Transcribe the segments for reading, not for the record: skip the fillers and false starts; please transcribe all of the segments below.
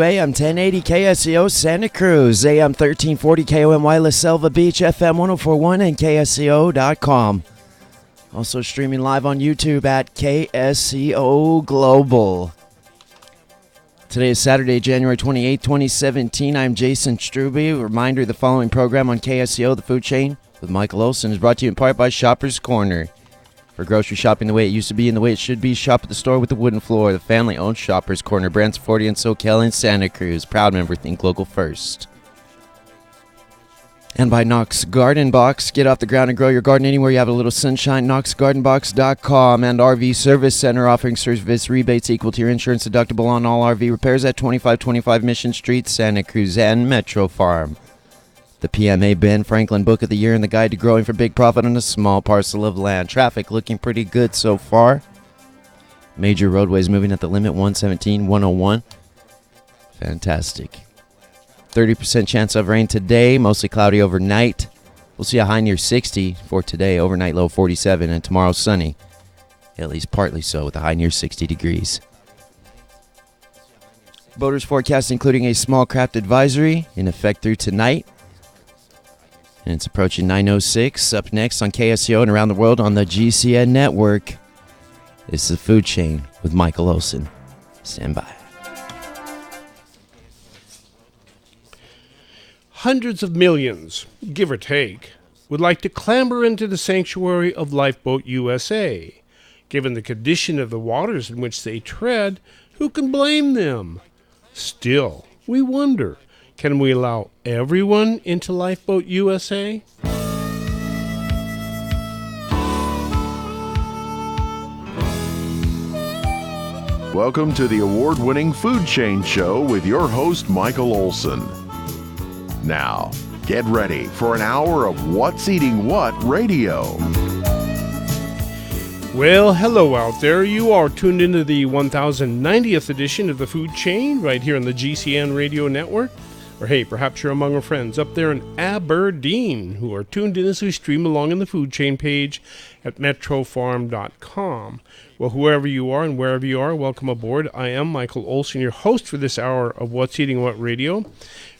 AM 1080 KSCO Santa Cruz, AM 1340 KOMY La Selva Beach, FM 1041, and KSCO.com. Also streaming live on YouTube at KSCO Global. Today is Saturday, January 28, 2017. I'm Jason Struby. Reminder, the following program on KSCO, The Food Chain, with Michael Olson, is brought to you in part by Shoppers Corner. For grocery shopping the way it used to be and the way it should be, shop at the store with the wooden floor. The family-owned Shoppers Corner, Brands 40 in SoCal and Santa Cruz. Proud member, think local first. And by Knox Garden Box. Get off the ground and grow your garden anywhere you have a little sunshine. KnoxGardenBox.com. And RV Service Center, offering service rebates equal to your insurance deductible on all RV repairs at 2525 Mission Street, Santa Cruz, and Metro Farm. The PMA Ben Franklin Book of the Year and the Guide to Growing for Big Profit on a Small Parcel of Land. Traffic looking pretty good so far. Major roadways moving at the limit, 117, 101. Fantastic. 30% chance of rain today, mostly cloudy overnight. We'll see a high near 60 for today, overnight low 47, and tomorrow sunny. At least partly so, with a high near 60 degrees. Boaters forecast including a small craft advisory in effect through tonight. And it's approaching 9:06. Up next on KSCO and around the world on the GCN network. This is The Food Chain with Michael Olson. Stand by. Hundreds of millions, give or take, would like to clamber into the sanctuary of Lifeboat USA. Given the condition of the waters in which they tread, who can blame them? Still, we wonder, can we allow everyone into Lifeboat USA? Welcome to the award-winning Food Chain Show with your host, Michael Olson. Now, get ready for an hour of What's Eating What radio. Well, hello out there. You are tuned into the 1090th edition of the Food Chain right here on the GCN Radio Network. Or hey, perhaps you're among our friends up there in Aberdeen who are tuned in as we stream along in the Food Chain page at metrofarm.com. Well, whoever you are and wherever you are, welcome aboard. I am Michael Olson, your host for this hour of What's Eating What Radio,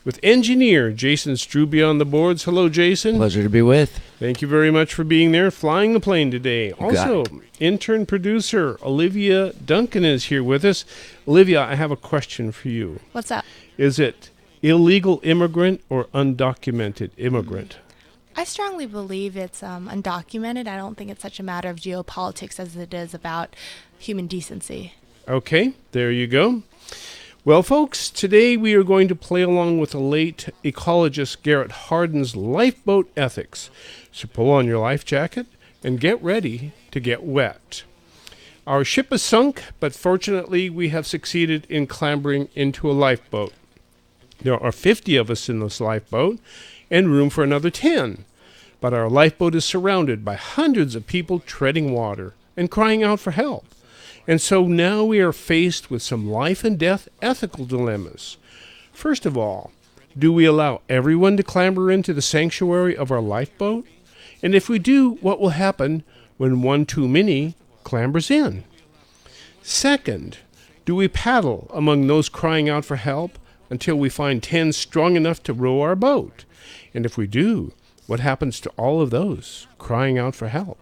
with engineer Jason Struby on the boards. Hello, Jason. Pleasure to be with. Thank you very much for being there, flying the plane today. Also, intern producer Olivia Duncan is here with us. Olivia, I have a question for you. What's up? Is it illegal immigrant or undocumented immigrant? I strongly believe it's undocumented. I don't think it's such a matter of geopolitics as it is about human decency. Okay, there you go. Well, folks, today we are going to play along with the late ecologist Garrett Hardin's lifeboat ethics. So pull on your life jacket and get ready to get wet. Our ship is sunk, but fortunately we have succeeded in clambering into a lifeboat. There are 50 of us in this lifeboat and room for another 10. But our lifeboat is surrounded by hundreds of people treading water and crying out for help. And so now we are faced with some life and death ethical dilemmas. First of all, do we allow everyone to clamber into the sanctuary of our lifeboat? And if we do, what will happen when one too many clambers in? Second, do we paddle among those crying out for help until we find 10 strong enough to row our boat? And if we do, what happens to all of those crying out for help?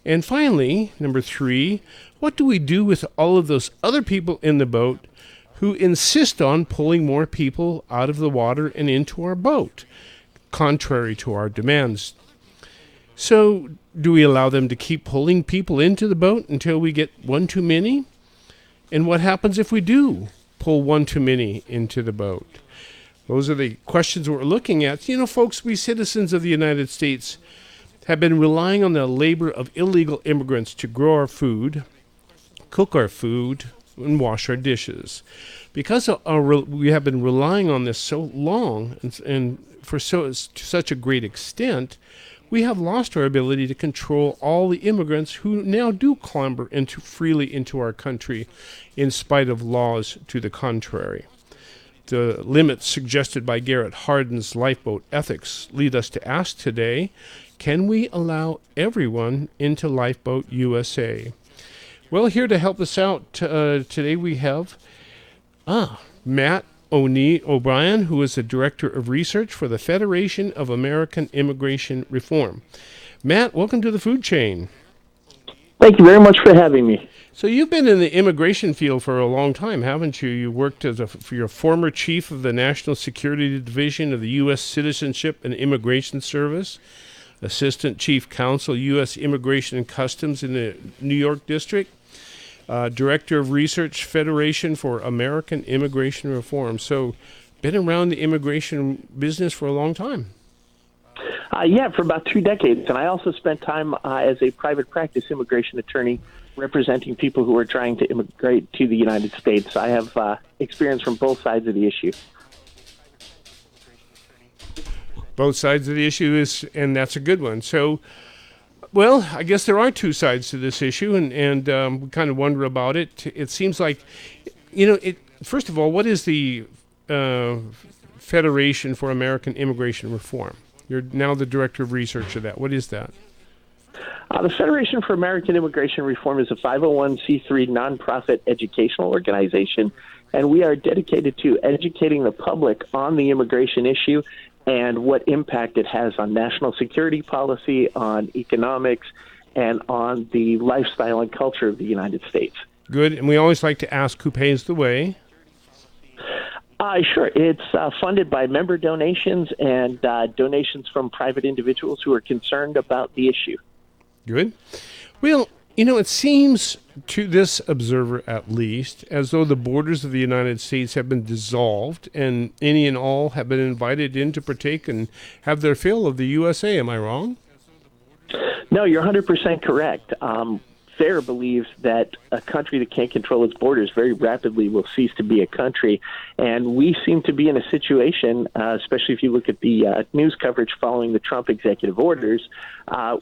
And finally, number 3, what do we do with all of those other people in the boat who insist on pulling more people out of the water and into our boat, contrary to our demands? So, do we allow them to keep pulling people into the boat until we get one too many? And what happens if we do pull one too many into the boat? Those are the questions we're looking at. You know, folks, we citizens of the United States have been relying on the labor of illegal immigrants to grow our food, cook our food, and wash our dishes. Because we have been relying on this so long and to such a great extent, we have lost our ability to control all the immigrants who now do clamber freely into our country in spite of laws to the contrary. The limits suggested by Garrett Hardin's lifeboat ethics lead us to ask today, can we allow everyone into Lifeboat USA? Well, here to help us out today we have Matt O'Brien, who is the Director of Research for the Federation of American Immigration Reform. Matt, welcome to the Food Chain. Thank you very much for having me. So you've been in the immigration field for a long time, haven't you? You worked for your former chief of the National Security Division of the U.S. Citizenship and Immigration Service, Assistant Chief Counsel, U.S. Immigration and Customs in the New York District, Director of Research, Federation for American Immigration Reform. So been around the immigration business for a long time. Yeah, for about 2 decades. And I also spent time as a private practice immigration attorney representing people who are trying to immigrate to the United States. I have experience from both sides of the issue. Both sides of the issue and that's a good one. So, well, I guess there are two sides to this issue, and we kind of wonder about it. It seems like, first of all, what is the Federation for American Immigration Reform? You're now the Director of Research of that. What is that? The Federation for American Immigration Reform is a 501c3 nonprofit educational organization, and we are dedicated to educating the public on the immigration issue and what impact it has on national security policy, on economics, and on the lifestyle and culture of the United States. Good. And we always like to ask who pays the way. Sure. It's funded by member donations and donations from private individuals who are concerned about the issue. Good. Well, it seems to this observer, at least, as though the borders of the United States have been dissolved and any and all have been invited in to partake and have their fill of the USA. Am I wrong? No, you're 100% correct. FAIR believes that a country that can't control its borders very rapidly will cease to be a country. And we seem to be in a situation, especially if you look at the news coverage following the Trump executive orders,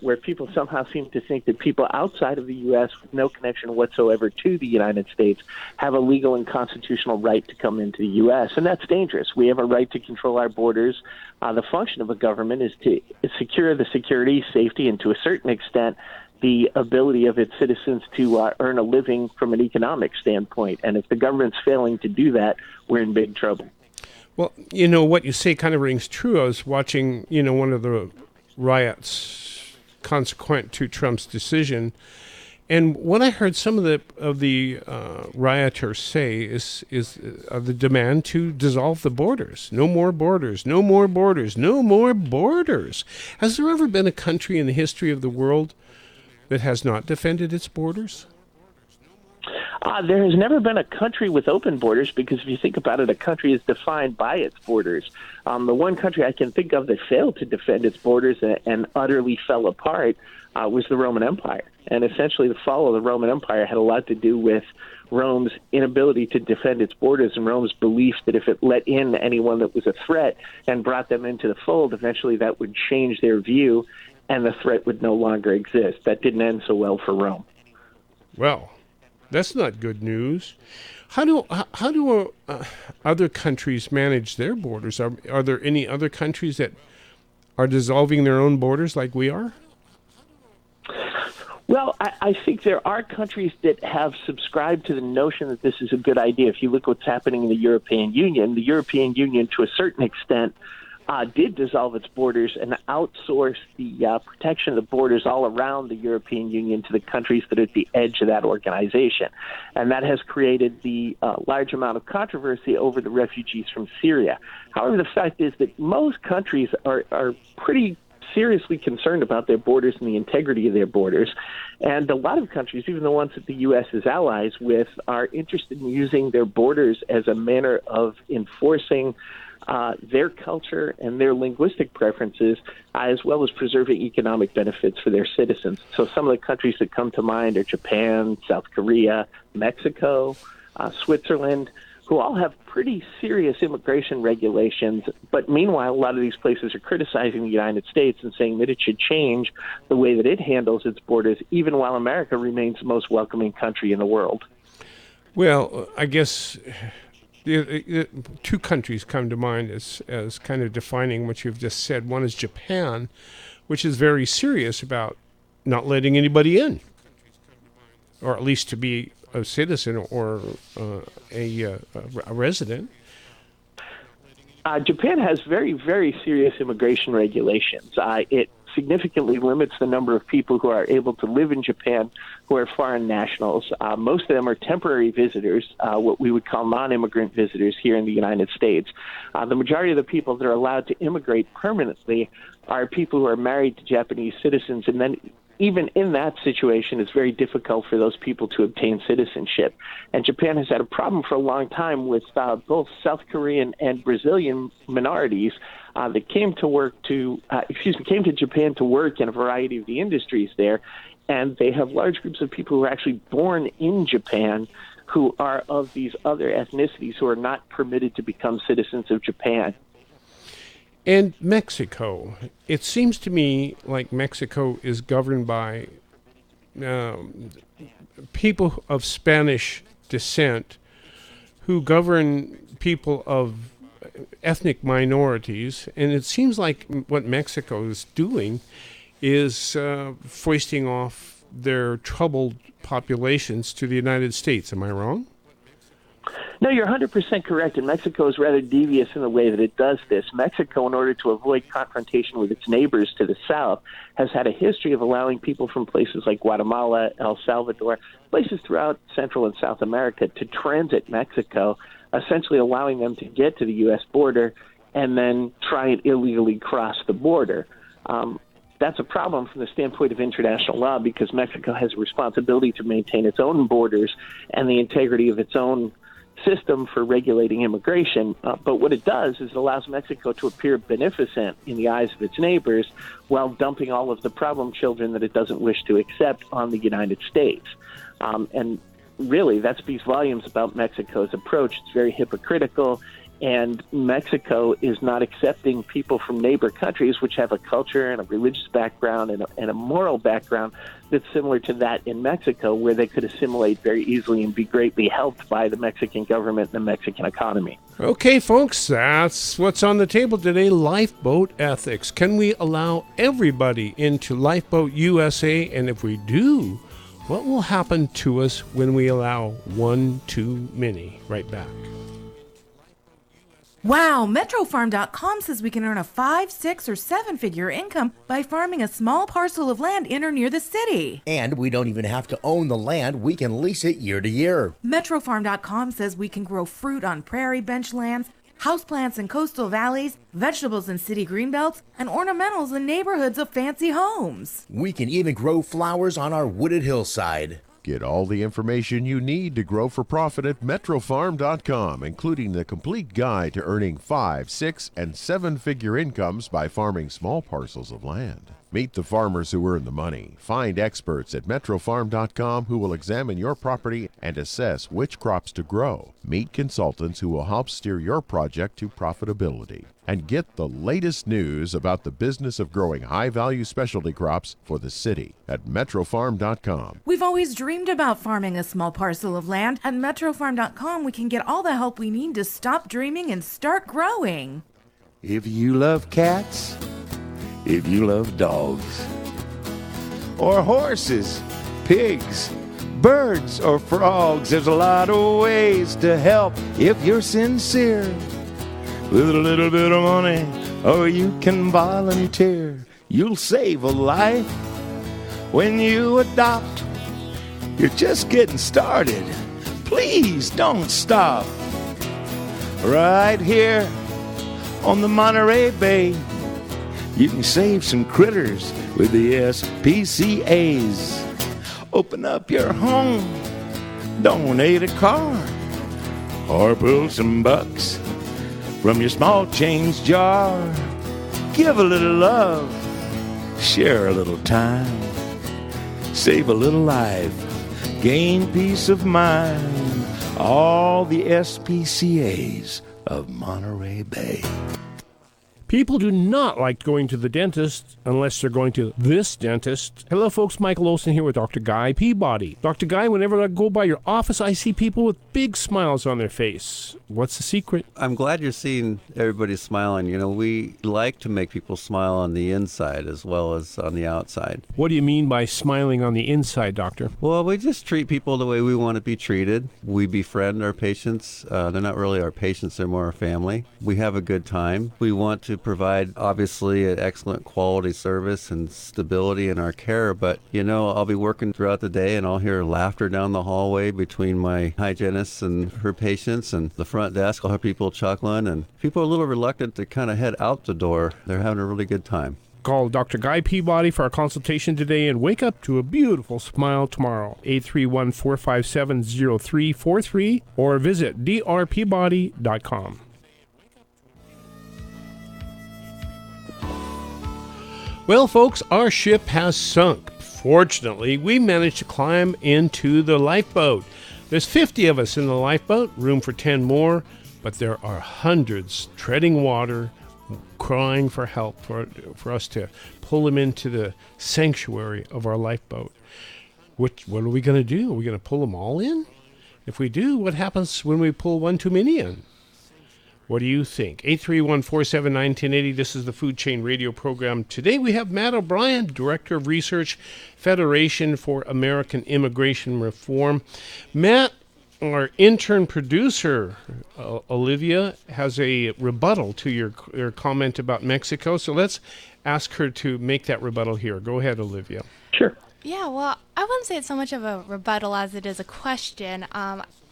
where people somehow seem to think that people outside of the U.S. with no connection whatsoever to the United States have a legal and constitutional right to come into the U.S. And that's dangerous. We have a right to control our borders. The function of a government is to secure the security, safety, and to a certain extent, the ability of its citizens to earn a living from an economic standpoint. And if the government's failing to do that, we're in big trouble. Well, what you say kind of rings true. I was watching, one of the riots consequent to Trump's decision. And what I heard some of the rioters say is the demand to dissolve the borders. No more borders, no more borders, no more borders. Has there ever been a country in the history of the world that has not defended its borders? There has never been a country with open borders because if you think about it, a country is defined by its borders. The one country I can think of that failed to defend its borders and utterly fell apart was the Roman Empire. And essentially the fall of the Roman Empire had a lot to do with Rome's inability to defend its borders and Rome's belief that if it let in anyone that was a threat and brought them into the fold, eventually that would change their view and the threat would no longer exist. That didn't end so well for Rome. Well, that's not good news. How do other countries manage their borders? Are there any other countries that are dissolving their own borders like we are? Well, I think there are countries that have subscribed to the notion that this is a good idea. If you look what's happening in the European Union to a certain extent did dissolve its borders and outsource the protection of the borders all around the European Union to the countries that are at the edge of that organization. And that has created the large amount of controversy over the refugees from Syria. However, the fact is that most countries are pretty seriously concerned about their borders and the integrity of their borders. And a lot of countries, even the ones that the U.S. is allies with, are interested in using their borders as a manner of enforcing their culture and their linguistic preferences, as well as preserving economic benefits for their citizens. So some of the countries that come to mind are Japan, South Korea, Mexico, Switzerland, who all have pretty serious immigration regulations. But meanwhile, a lot of these places are criticizing the United States and saying that it should change the way that it handles its borders, even while America remains the most welcoming country in the world. Well, I guess two countries come to mind as kind of defining what you've just said. One is Japan, which is very serious about not letting anybody in, or at least to be a citizen or a resident. Japan has very, very serious immigration regulations. It significantly limits the number of people who are able to live in Japan who are foreign nationals. Most of them are temporary visitors, what we would call non-immigrant visitors here in the United States. The majority of the people that are allowed to immigrate permanently are people who are married to Japanese citizens, and then even in that situation, it's very difficult for those people to obtain citizenship. And Japan has had a problem for a long time with both South Korean and Brazilian minorities that came to Japan to work in a variety of the industries there. And they have large groups of people who are actually born in Japan who are of these other ethnicities who are not permitted to become citizens of Japan. And Mexico. It seems to me like Mexico is governed by people of Spanish descent who govern people of ethnic minorities. And it seems like what Mexico is doing is foisting off their troubled populations to the United States. Am I wrong? No, you're 100% correct, and Mexico is rather devious in the way that it does this. Mexico, in order to avoid confrontation with its neighbors to the south, has had a history of allowing people from places like Guatemala, El Salvador, places throughout Central and South America to transit Mexico, essentially allowing them to get to the U.S. border and then try and illegally cross the border. That's a problem from the standpoint of international law because Mexico has a responsibility to maintain its own borders and the integrity of its own system for regulating immigration. But what it does is it allows Mexico to appear beneficent in the eyes of its neighbors while dumping all of the problem children that it doesn't wish to accept on the United States. And really, that speaks volumes about Mexico's approach. It's very hypocritical. And Mexico is not accepting people from neighbor countries which have a culture and a religious background and a moral background that's similar to that in Mexico, where they could assimilate very easily and be greatly helped by the Mexican government and the Mexican economy. Okay, folks, that's what's on the table today, lifeboat ethics. Can we allow everybody into Lifeboat USA? And if we do, what will happen to us when we allow one too many? Right back. Wow, MetroFarm.com says we can earn a 5, 6, or 7-figure income by farming a small parcel of land in or near the city. And we don't even have to own the land. We can lease it year to year. MetroFarm.com says we can grow fruit on prairie bench lands, houseplants in coastal valleys, vegetables in city greenbelts, and ornamentals in neighborhoods of fancy homes. We can even grow flowers on our wooded hillside. Get all the information you need to grow for profit at MetroFarm.com, including the complete guide to earning 5, 6, and 7-figure incomes by farming small parcels of land. Meet the farmers who earn the money. Find experts at MetroFarm.com who will examine your property and assess which crops to grow. Meet consultants who will help steer your project to profitability. And get the latest news about the business of growing high-value specialty crops for the city at MetroFarm.com. We've always dreamed about farming a small parcel of land. At MetroFarm.com, we can get all the help we need to stop dreaming and start growing. If you love cats, if you love dogs, or horses, pigs, birds, or frogs, there's a lot of ways to help if you're sincere. With a little bit of money, or you can volunteer. You'll save a life when you adopt. You're just getting started. Please don't stop. Right here on the Monterey Bay, you can save some critters with the SPCAs. Open up your home, donate a car, or pull some bucks from your small change jar. Give a little love, share a little time, save a little life, gain peace of mind. All the SPCAs of Monterey Bay. People do not like going to the dentist unless they're going to this dentist. Hello, folks. Michael Olson here with Dr. Guy Peabody. Dr. Guy, whenever I go by your office, I see people with big smiles on their face. What's the secret? I'm glad you're seeing everybody smiling. You know, we like to make people smile on the inside as well as on the outside. What do you mean by smiling on the inside, doctor? Well, we just treat people the way we want to be treated. We befriend our patients. They're not really our patients, they're more our family. We have a good time. We want to provide, obviously, an excellent quality service and stability in our care, but, you know, I'll be working throughout the day and I'll hear laughter down the hallway between my hygienist and her patients, and the front desk, I'll have people chuckling, and people are a little reluctant to kind of head out the door. They're having a really good time. Call Dr. Guy Peabody for our consultation today and wake up to a beautiful smile tomorrow. 831-457-0343 or visit drpeabody.com. Well, folks, our ship has sunk. Fortunately, we managed to climb into the lifeboat. There's 50 of us in the lifeboat, room for 10 more, but there are hundreds treading water, crying for help for us to pull them into the sanctuary of our lifeboat. What are we going to do? Are we going to pull them all in? If we do, what happens when we pull one too many in? What do you think? 831-479-1080. This is the Food Chain Radio program. Today we have Matt O'Brien, Director of Research, Federation for American Immigration Reform. Matt, our intern producer, Olivia, has a rebuttal to your comment about Mexico. So let's ask her to make that rebuttal here. Go ahead, Olivia. Sure. Yeah, well, I wouldn't say it's so much of a rebuttal as it is a question.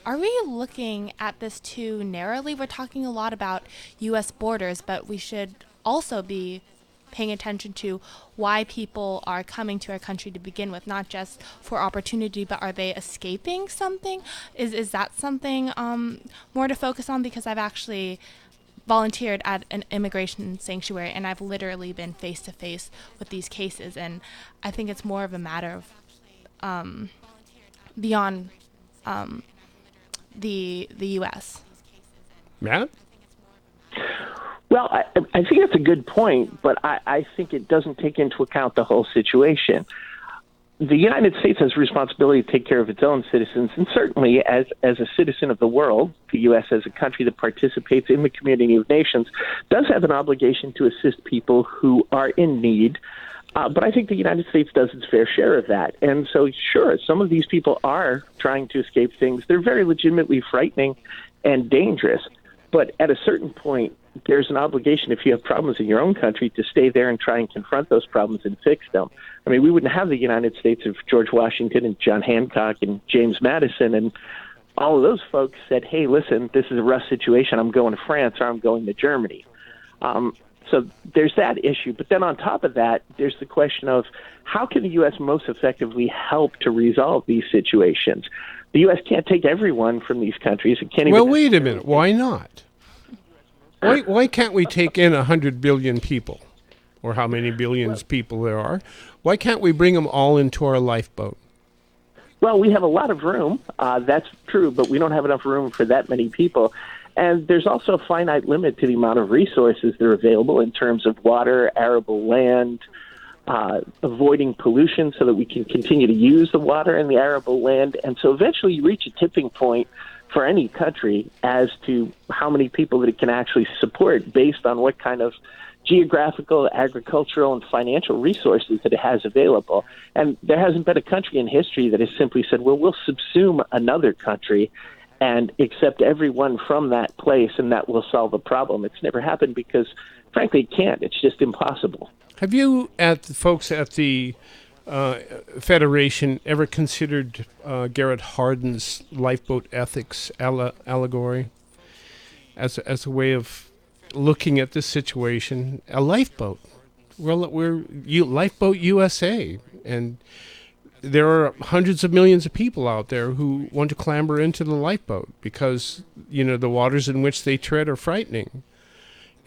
Are we looking at this too narrowly? We're talking a lot about U.S. borders, but we should also be paying attention to why people are coming to our country to begin with, not just for opportunity, but are they escaping something? Is that something more to focus on? Because I've actually volunteered at an immigration sanctuary, and I've literally been face-to-face with these cases, and I think it's more of a matter of beyond the U.S. Matt? Well, I think that's a good point, but I think it doesn't take into account the whole situation. The United States has a responsibility to take care of its own citizens, and certainly as a citizen of the world, the U.S. as a country that participates in the community of nations does have an obligation to assist people who are in need. But I think the United States does its fair share of that. And so, sure, some of these people are trying to escape things. They're very legitimately frightening and dangerous. But at a certain point, there's an obligation, if you have problems in your own country, to stay there and try and confront those problems and fix them. I mean, we wouldn't have the United States if George Washington and John Hancock and James Madison and all of those folks said, hey, listen, this is a rough situation. I'm going to France or I'm going to Germany. So there's that issue. But then on top of that, there's the question of how can the U.S. most effectively help to resolve these situations? The U.S. can't take everyone from these countries. It can't even. Well, wait a minute. Why not? Why can't we take in 100 billion people, or how many billions people there are? Why can't we bring them all into our lifeboat? Well, we have a lot of room. That's true, but we don't have enough room for that many people. And there's also a finite limit to the amount of resources that are available in terms of water, arable land, avoiding pollution so that we can continue to use the water and the arable land. And so eventually you reach a tipping point for any country as to how many people that it can actually support based on what kind of geographical, agricultural, and financial resources that it has available. And there hasn't been a country in history that has simply said, well, we'll subsume another country and accept everyone from that place, and that will solve a problem. It's never happened because, frankly, it can't. It's just impossible. Have you, folks at the Federation, ever considered Garrett Hardin's lifeboat ethics allegory as a way of looking at this situation? A lifeboat. Well, we're Lifeboat USA, and there are hundreds of millions of people out there who want to clamber into the lifeboat because, the waters in which they tread are frightening.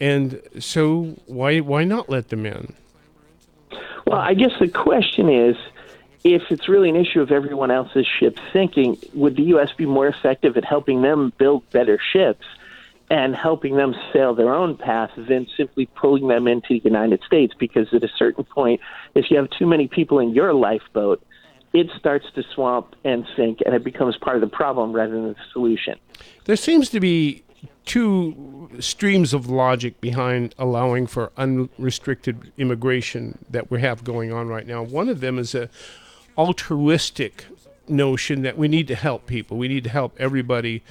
And so why not let them in? Well, I guess the question is, if it's really an issue of everyone else's ship sinking, would the U.S. be more effective at helping them build better ships and helping them sail their own path than simply pulling them into the United States, because at a certain point, if you have too many people in your lifeboat, it starts to swamp and sink, and it becomes part of the problem rather than the solution. There seems to be two streams of logic behind allowing for unrestricted immigration that we have going on right now. One of them is a altruistic notion that we need to help people. We need to help everybody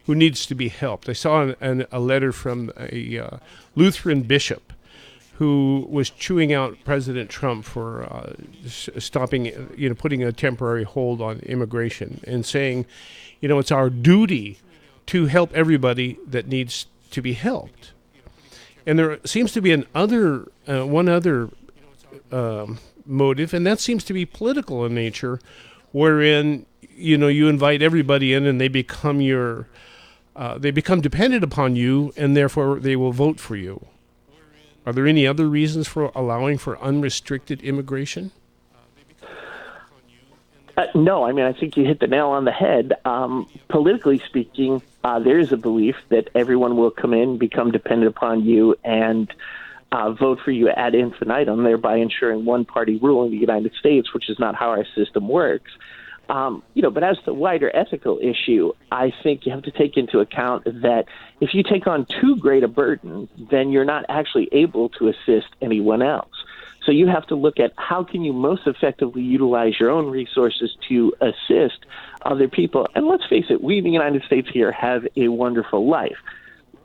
who needs to be helped. I saw a letter from a Lutheran bishop who was chewing out President Trump for stopping, putting a temporary hold on immigration, and saying, it's our duty to help everybody that needs to be helped. And there seems to be one other motive, and that seems to be political in nature, wherein you invite everybody in and they become dependent upon you, and therefore they will vote for you. Are there any other reasons for allowing for unrestricted immigration? No, I think you hit the nail on the head. Politically speaking, there is a belief that everyone will come in, become dependent upon you, and vote for you ad infinitum, thereby ensuring one-party rule in the United States, which is not how our system works. But as the wider ethical issue, I think you have to take into account that if you take on too great a burden, then you're not actually able to assist anyone else. So you have to look at how can you most effectively utilize your own resources to assist other people. And let's face it, we in the United States here have a wonderful life.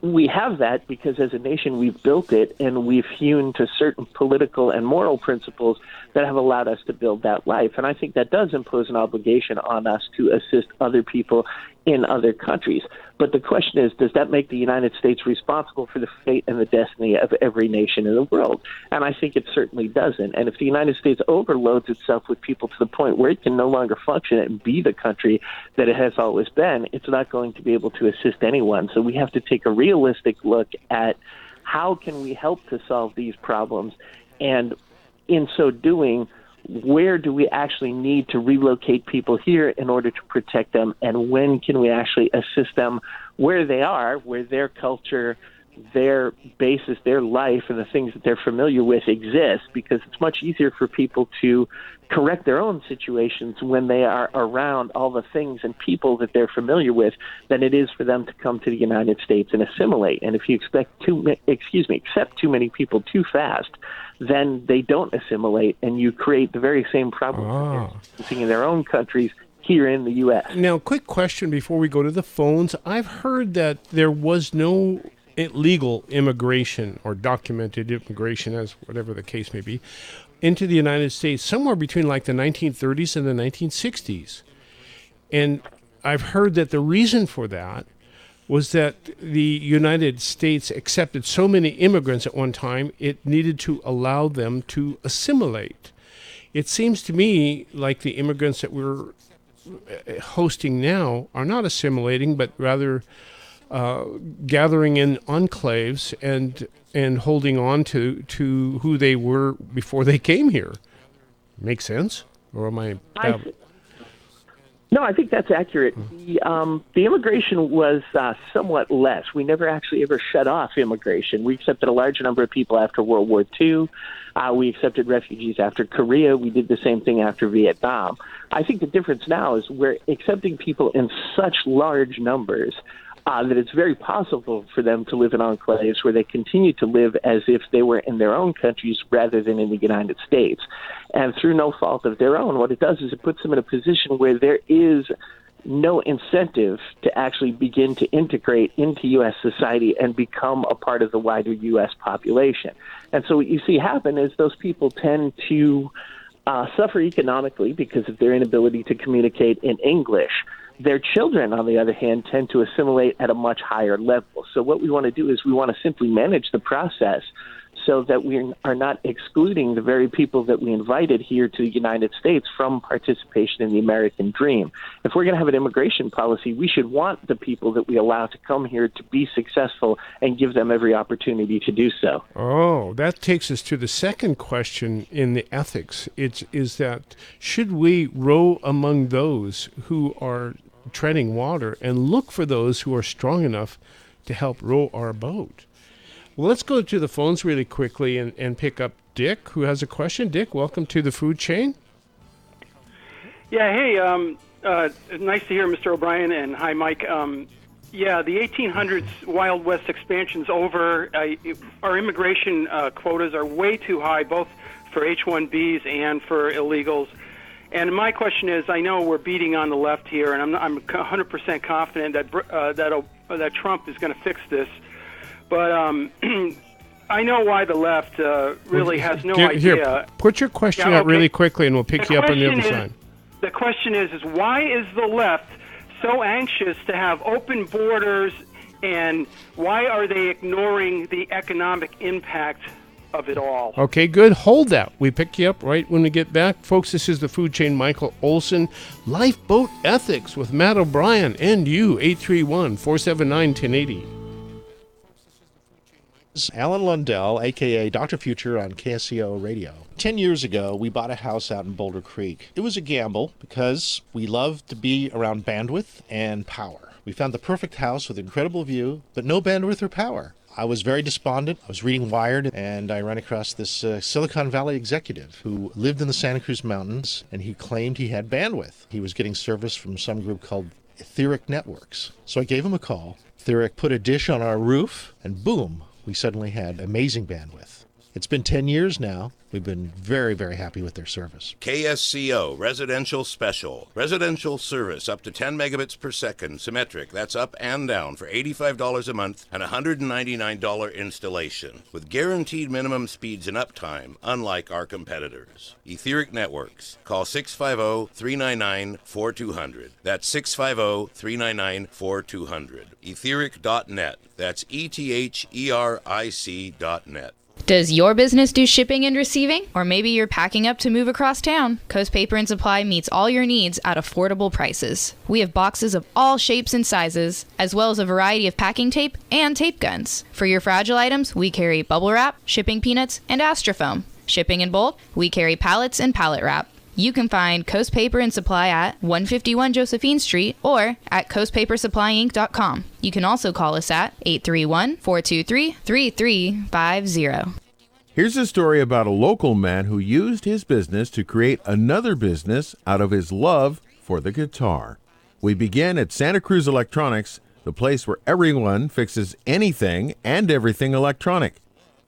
We have that because as a nation we've built it, and we've hewn to certain political and moral principles that have allowed us to build that life. And I think that does impose an obligation on us to assist other people in other countries. But the question is, does that make the United States responsible for the fate and the destiny of every nation in the world? And I think it certainly doesn't. And if the United States overloads itself with people to the point where it can no longer function and be the country that it has always been, it's not going to be able to assist anyone. So we have to take a realistic look at how can we help to solve these problems, and in so doing, where do we actually need to relocate people here in order to protect them, and when can we actually assist them where they are, where their culture, their basis, their life, and the things that they're familiar with exist, because it's much easier for people to correct their own situations when they are around all the things and people that they're familiar with than it is for them to come to the United States and assimilate. And if you accept too many people too fast, then they don't assimilate, and you create the very same problems that they're in their own countries here in the U.S. Now, quick question before we go to the phones. I've heard that there was no illegal immigration or documented immigration, as whatever the case may be, into the United States somewhere between like the 1930s and the 1960s. And I've heard that the reason for that was that the United States accepted so many immigrants at one time, it needed to allow them to assimilate. It seems to me like the immigrants that we're hosting now are not assimilating, but rather gathering in enclaves and holding on to who they were before they came here. Make sense? Or am I... No, I think that's accurate. The immigration was somewhat less. We never actually ever shut off immigration. We accepted a large number of people after World War II. We accepted refugees after Korea. We did the same thing after Vietnam. I think the difference now is we're accepting people in such large numbers that it's very possible for them to live in enclaves where they continue to live as if they were in their own countries rather than in the United States. And through no fault of their own, what it does is it puts them in a position where there is no incentive to actually begin to integrate into U.S. society and become a part of the wider U.S. population. And so what you see happen is those people tend to suffer economically because of their inability to communicate in English. Their children, on the other hand, tend to assimilate at a much higher level. So what we want to do is we want to simply manage the process so that we are not excluding the very people that we invited here to the United States from participation in the American dream. If we're going to have an immigration policy, we should want the people that we allow to come here to be successful and give them every opportunity to do so. Oh, that takes us to the second question in the ethics. Is that should we row among those who are treading water and look for those who are strong enough to help row our boat. Well, let's go to the phones really quickly and pick up Dick, who has a question. Dick, welcome to the food chain. Yeah, hey, nice to hear Mr. O'Brien, and hi, Mike. Yeah, the 1800s Wild West expansion's over. Our immigration quotas are way too high, both for H-1Bs and for illegals. And my question is, I know we're beating on the left here, and I'm 100% confident that Trump is going to fix this. But I know why the left really has no idea. Here, put your question out really quickly, and we'll pick you up on the other side. The question is why is the left so anxious to have open borders, and why are they ignoring the economic impact of it all? Okay, good. Hold that. We pick you up right when we get back. Folks, this is the Food Chain. Michael Olson, Lifeboat Ethics with Matt O'Brien and you, 831-479-1080. Alan Lundell, a.k.a. Dr. Future on KSCO Radio. 10 years ago, we bought a house out in Boulder Creek. It was a gamble because we love to be around bandwidth and power. We found the perfect house with incredible view, but no bandwidth or power. I was very despondent. I was reading Wired, and I ran across this Silicon Valley executive who lived in the Santa Cruz Mountains, and he claimed he had bandwidth. He was getting service from some group called Etheric Networks. So I gave him a call. Etheric put a dish on our roof, and boom, we suddenly had amazing bandwidth. It's been 10 years now. We've been very, very happy with their service. KSCO Residential Special. Residential service up to 10 megabits per second, symmetric. That's up and down for $85 a month and $199 installation. With guaranteed minimum speeds and uptime, unlike our competitors. Etheric Networks. Call 650-399-4200. That's 650-399-4200. Etheric.net. That's ETHERIC.net. Does your business do shipping and receiving? Or maybe you're packing up to move across town? Coast Paper and Supply meets all your needs at affordable prices. We have boxes of all shapes and sizes, as well as a variety of packing tape and tape guns. For your fragile items, we carry bubble wrap, shipping peanuts, and Astrofoam. Shipping in bulk, we carry pallets and pallet wrap. You can find Coast Paper and Supply at 151 Josephine Street or at coastpapersupplyinc.com. You can also call us at 831-423-3350. Here's a story about a local man who used his business to create another business out of his love for the guitar. We begin at Santa Cruz Electronics, the place where everyone fixes anything and everything electronic.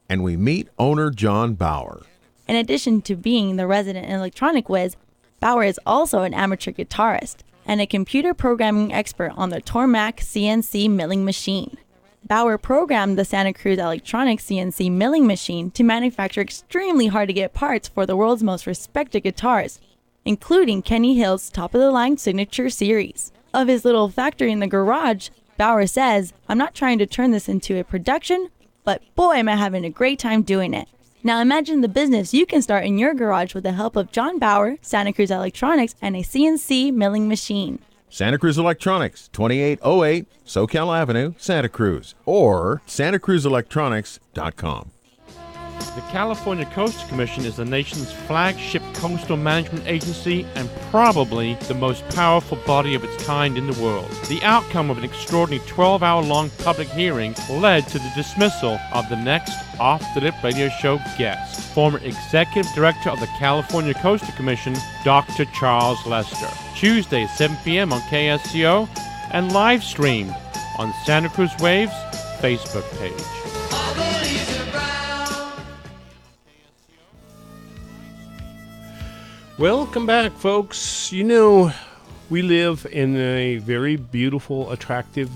And we meet owner John Bauer. In addition to being the resident electronic whiz, Bauer is also an amateur guitarist and a computer programming expert on the Tormac CNC milling machine. Bauer programmed the Santa Cruz Electronics CNC milling machine to manufacture extremely hard-to-get parts for the world's most respected guitarists, including Kenny Hill's top-of-the-line Signature series. Of his little factory in the garage, Bauer says, "I'm not trying to turn this into a production, but boy am I having a great time doing it." Now imagine the business you can start in your garage with the help of John Bauer, Santa Cruz Electronics, and a CNC milling machine. Santa Cruz Electronics, 2808 SoCal Avenue, Santa Cruz, or santacruzelectronics.com. The California Coastal Commission is the nation's flagship coastal management agency and probably the most powerful body of its kind in the world. The outcome of an extraordinary 12-hour-long public hearing led to the dismissal of the next off-the-lip radio show guest, former Executive Director of the California Coastal Commission, Dr. Charles Lester. Tuesday at 7 p.m. on KSCO and live streamed on Santa Cruz Waves Facebook page. Welcome back, folks. You know, we live in a very beautiful, attractive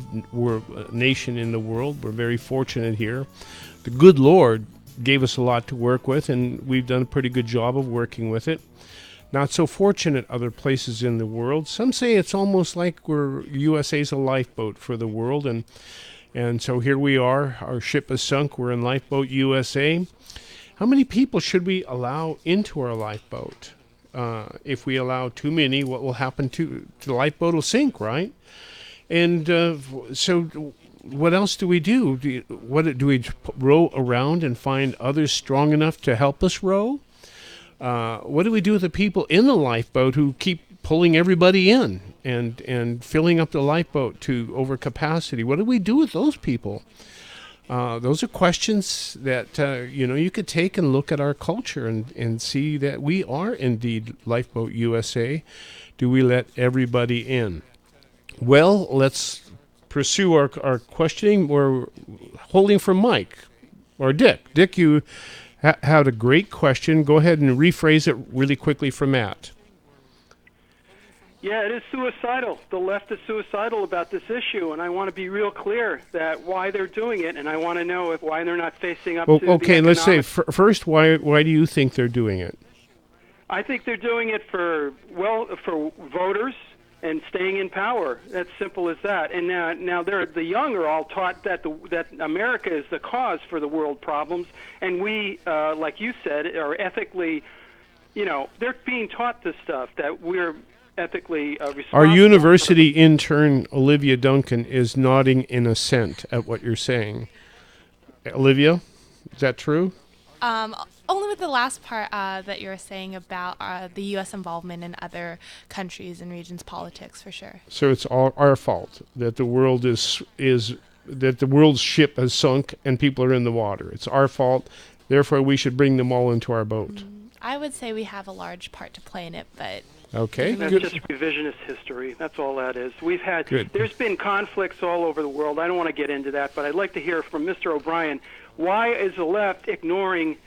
nation in the world. We're very fortunate here. The good Lord gave us a lot to work with, and we've done a pretty good job of working with it. Not so fortunate other places in the world. Some say it's almost like USA's a lifeboat for the world, and so here we are. Our ship has sunk. We're in Lifeboat USA. How many people should we allow into our lifeboat? If we allow too many, what will happen to the lifeboat? Will sink, right? And so what else do we do? Do we row around and find others strong enough to help us row? What do we do with the people in the lifeboat who keep pulling everybody in and filling up the lifeboat to overcapacity. What do we do with those people? Those are questions that you could take and look at our culture and see that we are indeed Lifeboat USA. Do we let everybody in? Well, let's pursue our questioning. We're holding for Mike or Dick. Dick, you had a great question. Go ahead and rephrase it really quickly for Matt. Yeah, it is suicidal. The left is suicidal about this issue, and I want to be real clear that why they're doing it, and I want to know why they're not facing up to the okay, let's say economic- first, why do you think they're doing it? I think they're doing it for voters and staying in power. That's simple as that. And now the young are all taught that America is the cause for the world problems, and we, like you said, are ethically, they're being taught this stuff that we're ethically responsible. Our university intern, Olivia Duncan, is nodding in assent at what you're saying. Olivia, is that true? Only with the last part that you were saying about the U.S. involvement in other countries and regions' politics, for sure. So it's all our fault that the world that the world's ship has sunk and people are in the water. It's our fault. Therefore, we should bring them all into our boat. I would say we have a large part to play in it, but... Okay. That's Good. just revisionist history. That's all that is. Good. There's been conflicts all over the world. I don't want to get into that, but I'd like to hear from Mr. O'Brien. Why is the left ignoring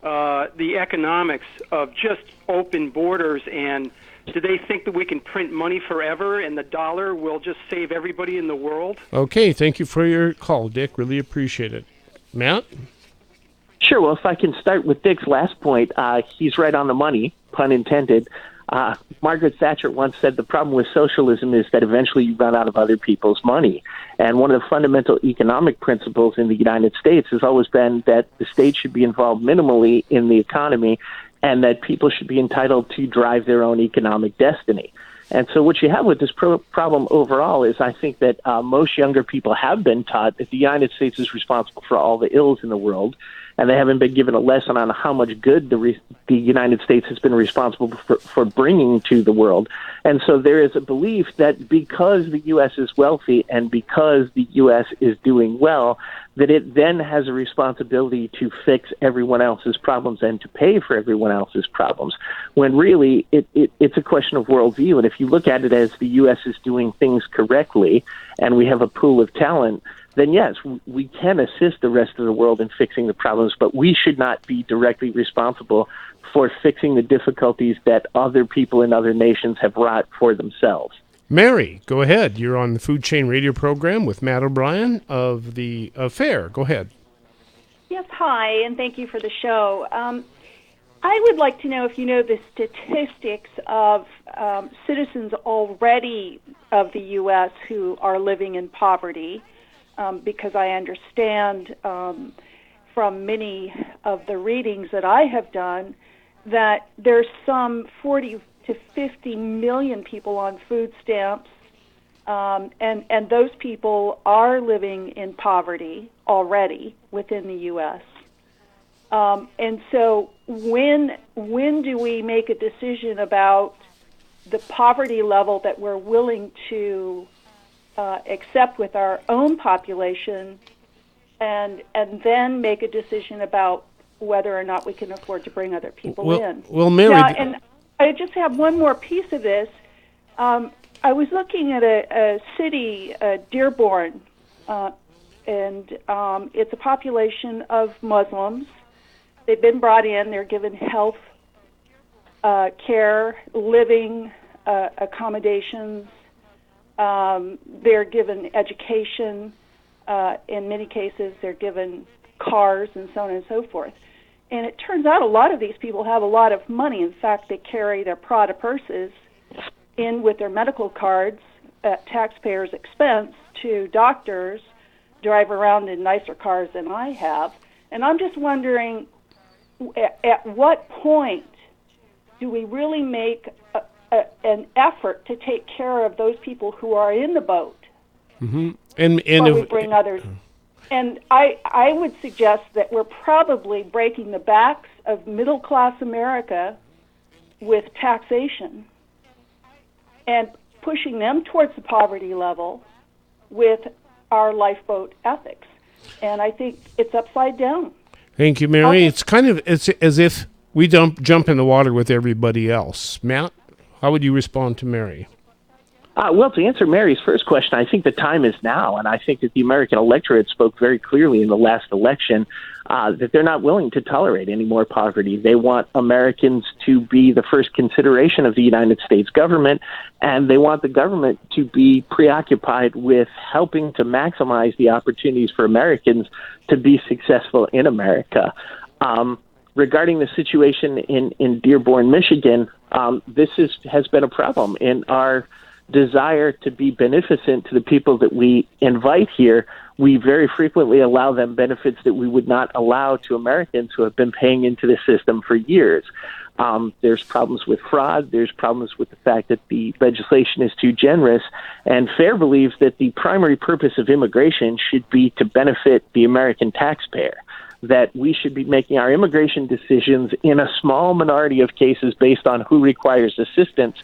the economics of just open borders, and do they think that we can print money forever and the dollar will just save everybody in the world? Okay, thank you for your call, Dick. Really appreciate it. Matt? Sure. Well, if I can start with Dick's last point, he's right on the money, pun intended. Margaret Thatcher once said the problem with socialism is that eventually you run out of other people's money. And one of the fundamental economic principles in the United States has always been that the state should be involved minimally in the economy and that people should be entitled to drive their own economic destiny. And so what you have with this problem overall is I think that most younger people have been taught that the United States is responsible for all the ills in the world, and they haven't been given a lesson on how much good the United States has been responsible for bringing to the world. And so there is a belief that because the U.S. is wealthy and because the U.S. is doing well, that it then has a responsibility to fix everyone else's problems and to pay for everyone else's problems, when really it's a question of worldview. And if you look at it as the U.S. is doing things correctly and we have a pool of talent, then yes, we can assist the rest of the world in fixing the problems, but we should not be directly responsible for fixing the difficulties that other people in other nations have wrought for themselves. Mary, go ahead. You're on the Food Chain Radio program with Matt O'Brien of the Fair. Go ahead. Yes, hi, and thank you for the show. I would like to know if you know the statistics of citizens already of the U.S. who are living in poverty, because I understand from many of the readings that I have done that there's some 40 to 50 million people on food stamps, and those people are living in poverty already within the U.S. And so when do we make a decision about the poverty level that we're willing to accept with our own population, and then make a decision about whether or not we can afford to bring other people in? Well, Mary... Now, and I just have one more piece of this. I was looking at a city, Dearborn, and it's a population of Muslims. They've been brought in. They're given health care, living accommodations. They're given education. In many cases, they're given cars and so on and so forth. And it turns out a lot of these people have a lot of money. In fact, they carry their Prada purses in with their medical cards at taxpayers' expense to doctors, drive around in nicer cars than I have. And I'm just wondering, at what point do we really make an effort to take care of those people who are in the boat and while we bring others? And I would suggest that we're probably breaking the backs of middle-class America with taxation. and pushing them towards the poverty level with our lifeboat ethics. And I think it's upside down. Thank you, Mary. It's kind of as if we jump in the water with everybody else. Matt, how would you respond to Mary? Well, to answer Mary's first question, I think the time is now, and I think that the American electorate spoke very clearly in the last election that they're not willing to tolerate any more poverty. They want Americans to be the first consideration of the United States government, and they want the government to be preoccupied with helping to maximize the opportunities for Americans to be successful in America. Regarding the situation in Dearborn, Michigan, this has been a problem in our desire to be beneficent to the people that we invite here. We very frequently allow them benefits that we would not allow to Americans who have been paying into the system for years. There's problems with fraud. There's problems with the fact that the legislation is too generous. And FAIR believes that the primary purpose of immigration should be to benefit the American taxpayer, that we should be making our immigration decisions in a small minority of cases based on who requires assistance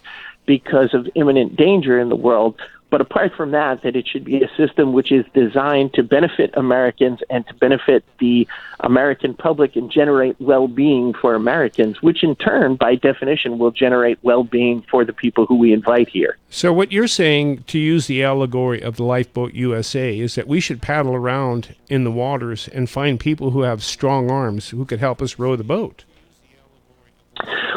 because of imminent danger in the world. But apart from that, that it should be a system which is designed to benefit Americans and to benefit the American public and generate well-being for Americans, which in turn, by definition, will generate well-being for the people who we invite here. So what you're saying, to use the allegory of the Lifeboat USA, is that we should paddle around in the waters and find people who have strong arms who could help us row the boat.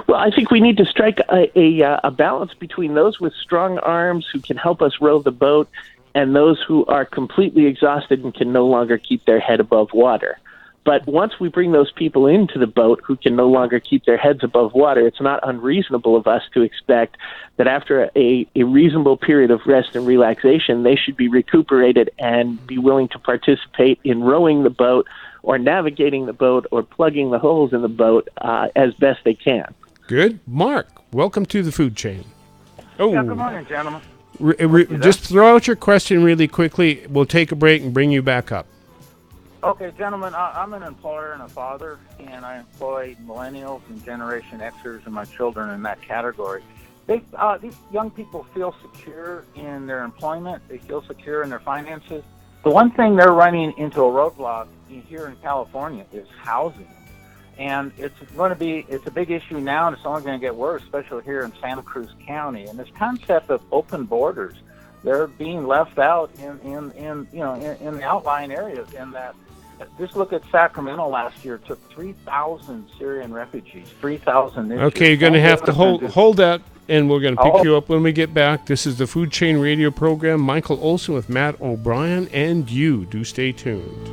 Well, I think we need to strike a balance between those with strong arms who can help us row the boat and those who are completely exhausted and can no longer keep their head above water. But once we bring those people into the boat who can no longer keep their heads above water, it's not unreasonable of us to expect that after a reasonable period of rest and relaxation, they should be recuperated and be willing to participate in rowing the boat or navigating the boat or plugging the holes in the boat as best they can. Good. Mark, welcome to the food chain. Oh, yeah, good morning, gentlemen. Just throw out your question really quickly. We'll take a break and bring you back up. Okay, gentlemen, I'm an employer and a father, and I employ millennials and Generation Xers and my children in that category. These young people feel secure in their employment. They feel secure in their finances. The one thing they're running into a roadblock here in California is housing. And it's a big issue now, and it's only going to get worse, especially here in Santa Cruz County. And this concept of open borders, they're being left out in the outlying areas. In that, just look at Sacramento last year, took 3,000 Syrian refugees, 3,000. Okay, you're going to have to hold that, and we're going to pick you up when we get back. This is the Food Chain Radio program. Michael Olson with Matt O'Brien, and you. Do stay tuned.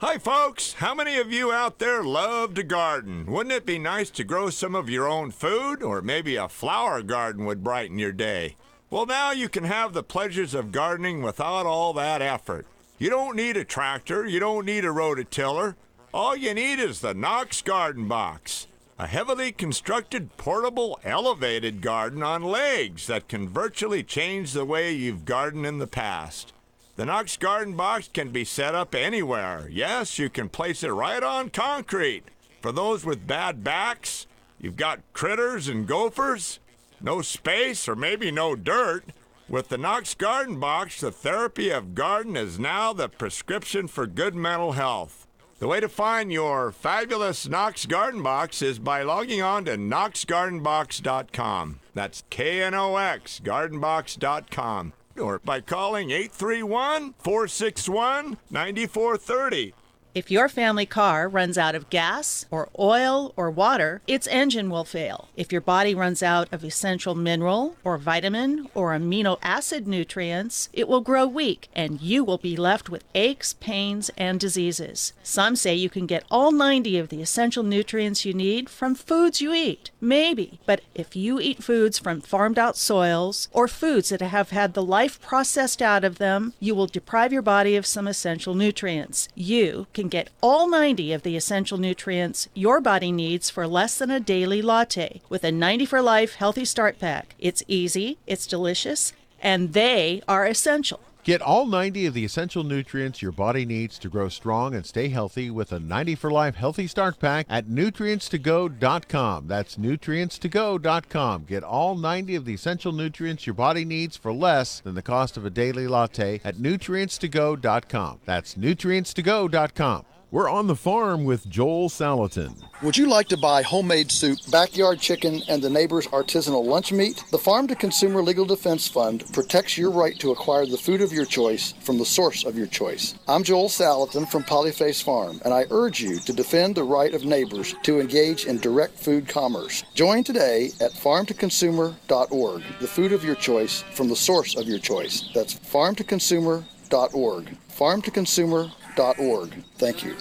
Hi, folks. How many of you out there love to garden? Wouldn't it be nice to grow some of your own food? Or maybe a flower garden would brighten your day. Well, now you can have the pleasures of gardening without all that effort. You don't need a tractor. You don't need a rototiller. All you need is the Knox Garden Box, a heavily constructed, portable, elevated garden on legs that can virtually change the way you've gardened in the past. The Knox Garden Box can be set up anywhere. Yes, you can place it right on concrete. For those with bad backs, you've got critters and gophers, no space or maybe no dirt. With the Knox Garden Box, the therapy of garden is now the prescription for good mental health. The way to find your fabulous Knox Garden Box is by logging on to knoxgardenbox.com. That's KNOX, gardenbox.com. Or by calling 831-461-9430. If your family car runs out of gas or oil or water, its engine will fail. If your body runs out of essential mineral or vitamin or amino acid nutrients, it will grow weak and you will be left with aches, pains, and diseases. Some say you can get all 90 of the essential nutrients you need from foods you eat. Maybe, but if you eat foods from farmed out soils or foods that have had the life processed out of them, you will deprive your body of some essential nutrients. You can get all 90 of the essential nutrients your body needs for less than a daily latte with a 90 for Life Healthy Start Pack. It's easy, it's delicious, and they are essential. Get all 90 of the essential nutrients your body needs to grow strong and stay healthy with a 90 for Life Healthy Start Pack at nutrientstogo.com. That's nutrientstogo.com. Get all 90 of the essential nutrients your body needs for less than the cost of a daily latte at nutrientstogo.com. That's nutrientstogo.com. We're on the farm with Joel Salatin. Would you like to buy homemade soup, backyard chicken, and the neighbor's artisanal lunch meat? The Farm to Consumer Legal Defense Fund protects your right to acquire the food of your choice from the source of your choice. I'm Joel Salatin from Polyface Farm, and I urge you to defend the right of neighbors to engage in direct food commerce. Join today at farmtoconsumer.org, the food of your choice from the source of your choice. That's farmtoconsumer.org. Farmtoconsumer.org. Thank you.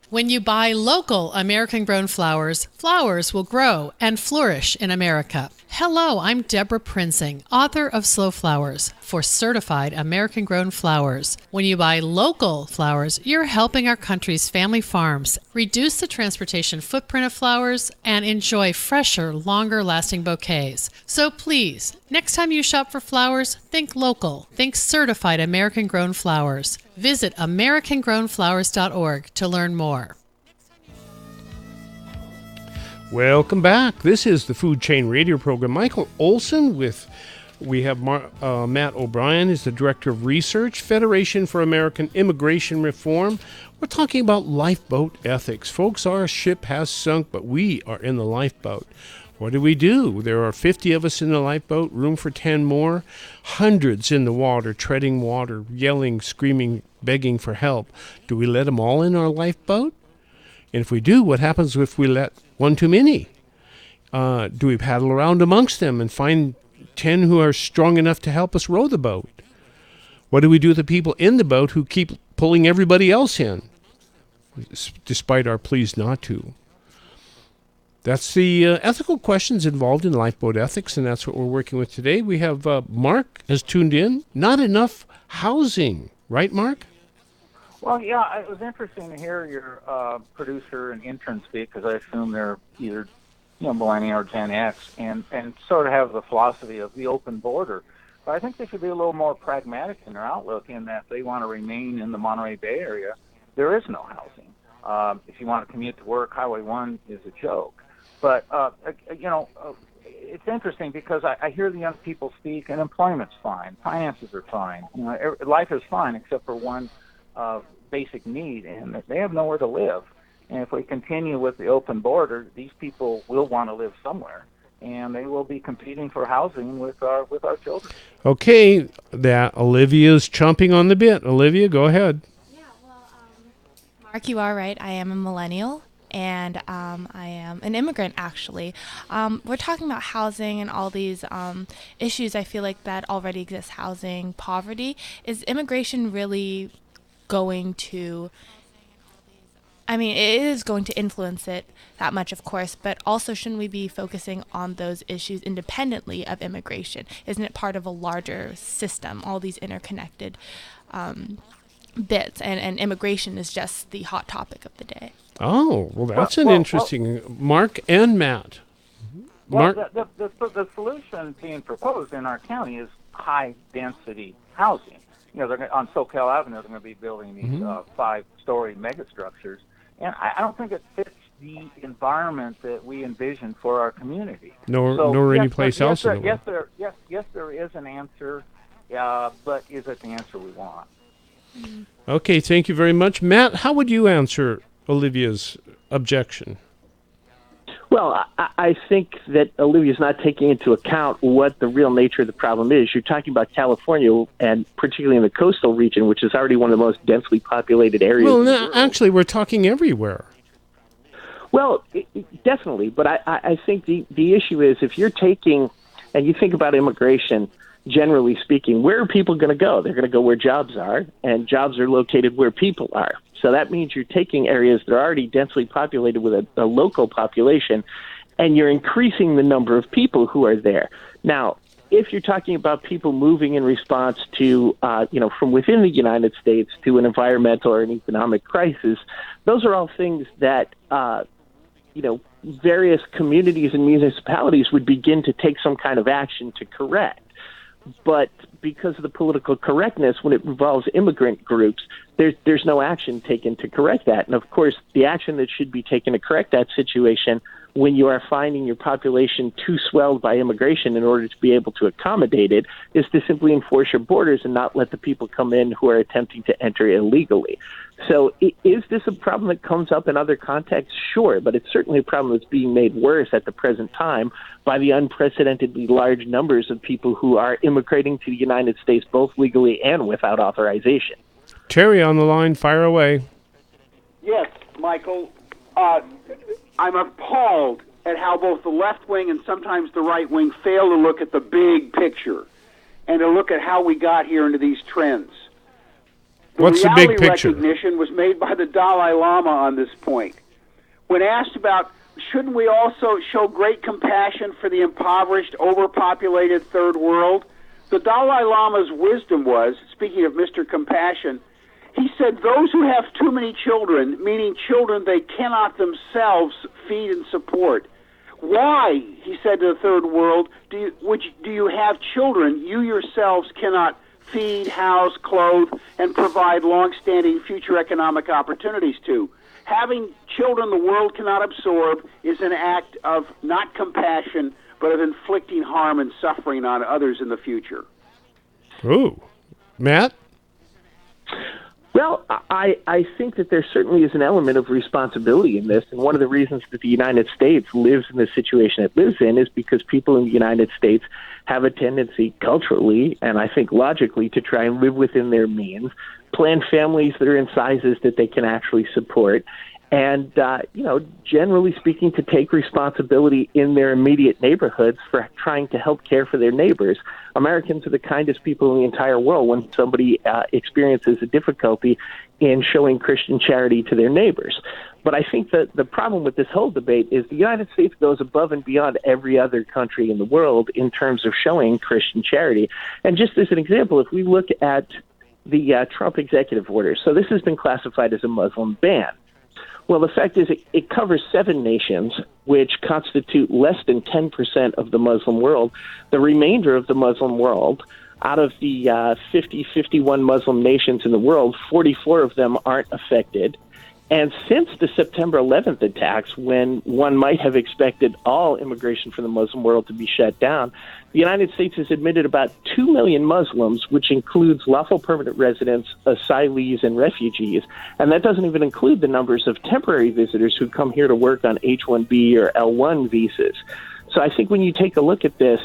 When you buy local American-grown flowers, flowers will grow and flourish in America. Hello, I'm Deborah Prinzing, author of Slow Flowers for certified American-grown flowers. When you buy local flowers, you're helping our country's family farms reduce the transportation footprint of flowers and enjoy fresher, longer-lasting bouquets. So please, next time you shop for flowers, think local. Think certified American-grown flowers. Visit AmericanGrownFlowers.org to learn more. Welcome back. This is the Food Chain Radio Program. Michael Olson we have Matt O'Brien is the Director of Research, Federation for American Immigration Reform. We're talking about lifeboat ethics. Folks, our ship has sunk, but we are in the lifeboat. What do? There are 50 of us in the lifeboat, room for 10 more, hundreds in the water, treading water, yelling, screaming, begging for help. Do we let them all in our lifeboat? And if we do, what happens if we let one too many? Do we paddle around amongst them and find 10 who are strong enough to help us row the boat? What do we do with the people in the boat who keep pulling everybody else in, despite our pleas not to? That's the ethical questions involved in lifeboat ethics, and that's what we're working with today. We have Mark has tuned in. Not enough housing, right, Mark? Well, yeah, it was interesting to hear your producer and intern speak, because I assume they're either millennial or Gen X, and sort of have the philosophy of the open border. But I think they should be a little more pragmatic in their outlook, in that they want to remain in the Monterey Bay Area. There is no housing. If you want to commute to work, Highway 1 is a joke. But, it's interesting because I hear the young people speak, and employment's fine, finances are fine. Life is fine except for one basic need, and they have nowhere to live. And if we continue with the open border, these people will want to live somewhere, and they will be competing for housing with our children. Okay, that Olivia's chomping on the bit. Olivia, go ahead. Mark, you are right. I am a millennial. And I am an immigrant, actually. We're talking about housing and all these issues, I feel like, that already exist. Housing, poverty. Is immigration really going to... I mean, it is going to influence it that much, of course, but also shouldn't we be focusing on those issues independently of immigration? Isn't it part of a larger system, all these interconnected bits, and immigration is just the hot topic of the day? Oh, well, that's an interesting... Mark and Matt. Well, the solution being proposed in our county is high-density housing. On SoCal Avenue, they're going to be building these 5-story megastructures, and I don't think it fits the environment that we envision for our community. Nor any place else in the world. Yes, there is an answer, but is it the answer we want? Okay, thank you very much. Matt, how would you answer Olivia's objection? Well, I think that Olivia's not taking into account what the real nature of the problem is. You're talking about California, and particularly in the coastal region, which is already one of the most densely populated areas. Well, no, actually, we're talking everywhere. Well, definitely. But I think the issue is, if you're taking, and you think about immigration, generally speaking, where are people going to go? They're going to go where jobs are, and jobs are located where people are. So that means you're taking areas that are already densely populated with a local population, and you're increasing the number of people who are there. Now, if you're talking about people moving in response to, from within the United States to an environmental or an economic crisis, those are all things that, various communities and municipalities would begin to take some kind of action to correct. But because of the political correctness, when it involves immigrant groups, there's no action taken to correct that. And of course, the action that should be taken to correct that situation when you are finding your population too swelled by immigration in order to be able to accommodate it is to simply enforce your borders and not let the people come in who are attempting to enter illegally. So is this a problem that comes up in other contexts? Sure, but it's certainly a problem that's being made worse at the present time by the unprecedentedly large numbers of people who are immigrating to the United States, both legally and without authorization. Terry on the line, fire away. Yes, Michael. I'm appalled at how both the left wing and sometimes the right wing fail to look at the big picture and to look at how we got here into these trends. What's the big picture? Recognition was made by the Dalai Lama on this point. When asked about shouldn't we also show great compassion for the impoverished, overpopulated third world, the Dalai Lama's wisdom was, speaking of Mr. Compassion, he said those who have too many children, meaning children they cannot themselves feed and support. Why, he said to the third world, do you have children you yourselves cannot feed, house, clothe, and provide long-standing future economic opportunities to? Having children the world cannot absorb is an act of not compassion, but of inflicting harm and suffering on others in the future. Ooh. Matt? Well, I think that there certainly is an element of responsibility in this, and one of the reasons that the United States lives in the situation it lives in is because people in the United States have a tendency culturally, and I think logically, to try and live within their means, plan families that are in sizes that they can actually support, and, generally speaking, to take responsibility in their immediate neighborhoods for trying to help care for their neighbors. Americans are the kindest people in the entire world when somebody experiences a difficulty in showing Christian charity to their neighbors. But I think that the problem with this whole debate is the United States goes above and beyond every other country in the world in terms of showing Christian charity. And just as an example, if we look at the Trump executive order, so this has been classified as a Muslim ban. Well, the fact is it covers 7 nations, which constitute less than 10% of the Muslim world. The remainder of the Muslim world, out of the 51 Muslim nations in the world, 44 of them aren't affected. And since the September 11th attacks, when one might have expected all immigration from the Muslim world to be shut down, the United States has admitted about 2 million Muslims, which includes lawful permanent residents, asylees, and refugees. And that doesn't even include the numbers of temporary visitors who come here to work on H-1B or L-1 visas. So I think when you take a look at this,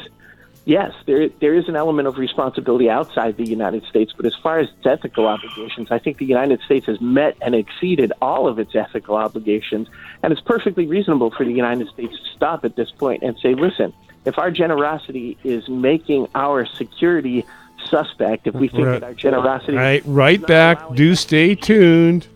yes, there is an element of responsibility outside the United States, but as far as its ethical obligations, I think the United States has met and exceeded all of its ethical obligations, and it's perfectly reasonable for the United States to stop at this point and say, listen, if our generosity is making our security suspect, if we think that our generosity... Right back. Do stay tuned.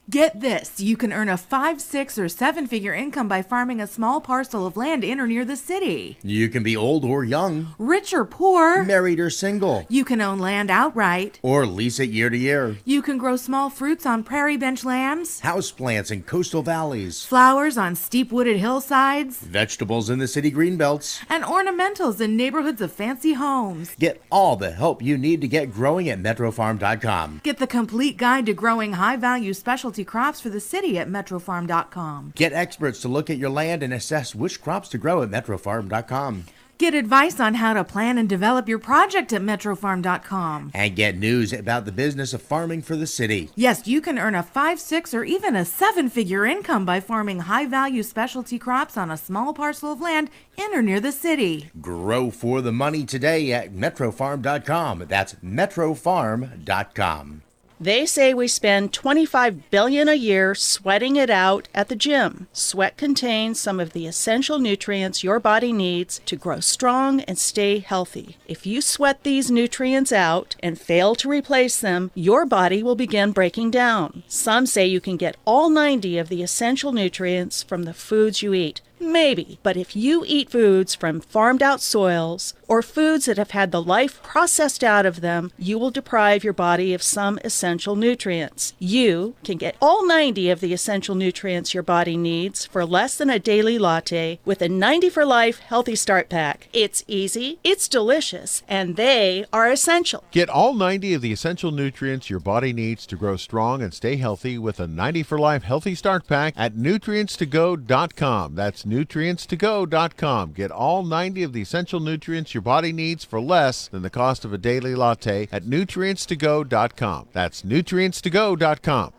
Get this, you can earn a 5, 6, or 7-figure income by farming a small parcel of land in or near the city. You can be old or young. Rich or poor. Married or single. You can own land outright. Or lease it year to year. You can grow small fruits on prairie bench lands. Houseplants in coastal valleys. Flowers on steep wooded hillsides. Vegetables in the city greenbelts. And ornamentals in neighborhoods of fancy homes. Get all the help you need to get growing at metrofarm.com. Get the complete guide to growing high-value specialty crops for the city at metrofarm.com. Get experts to look at your land and assess which crops to grow at metrofarm.com. Get advice on how to plan and develop your project at metrofarm.com. And get news about the business of farming for the city. Yes, you can earn a 5, 6, or even a 7-figure income by farming high-value specialty crops on a small parcel of land in or near the city. Grow for the money today at metrofarm.com. That's metrofarm.com. They say we spend $25 billion a year sweating it out at the gym. Sweat contains some of the essential nutrients your body needs to grow strong and stay healthy. If you sweat these nutrients out and fail to replace them, your body will begin breaking down. Some say you can get all 90 of the essential nutrients from the foods you eat. Maybe. But if you eat foods from farmed out soils or foods that have had the life processed out of them, you will deprive your body of some essential nutrients. You can get all 90 of the essential nutrients your body needs for less than a daily latte with a 90 for Life Healthy Start Pack. It's easy, it's delicious, and they are essential. Get all 90 of the essential nutrients your body needs to grow strong and stay healthy with a 90 for Life Healthy Start Pack at nutrientstogo.com. That's nutrientstogo.com. Get all 90 of the essential nutrients your body needs for less than the cost of a daily latte at nutrientstogo.com. That's nutrientstogo.com.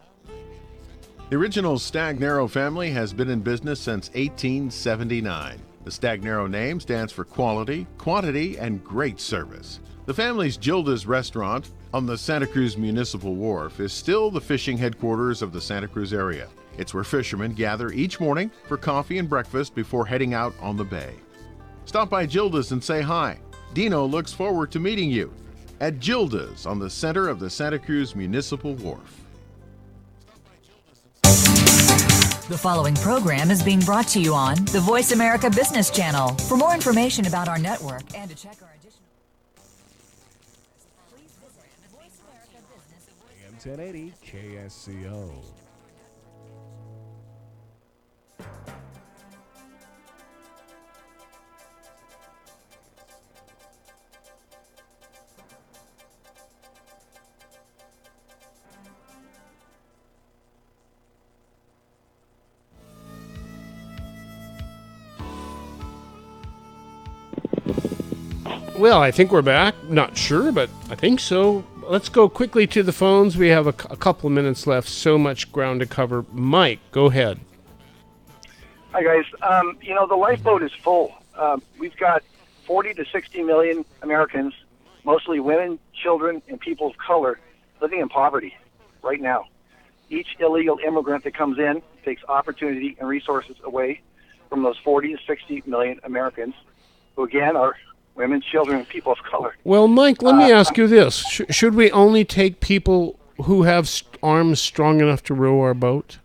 The original Stagnaro family has been in business since 1879. The Stagnaro name stands for quality, quantity, and great service. The family's Gilda's restaurant on the Santa Cruz Municipal Wharf is still the fishing headquarters of the Santa Cruz area. It's where fishermen gather each morning for coffee and breakfast before heading out on the bay. Stop by Gilda's and say hi. Dino looks forward to meeting you at Gilda's on the center of the Santa Cruz Municipal Wharf. The following program is being brought to you on the Voice America Business Channel. For more information about our network and to check our additional... AM 1080 KSCO. Well, I think we're back. Not sure, but I think so. Let's go quickly to the phones. We have a couple of minutes left. So much ground to cover. Mike, go ahead. Hi, guys. The lifeboat is full. We've got 40 to 60 million Americans, mostly women, children, and people of color, living in poverty right now. Each illegal immigrant that comes in takes opportunity and resources away from those 40 to 60 million Americans, who, again, are women, children, and people of color. Well, Mike, let me ask you this. Should we only take people who have arms strong enough to row our boat?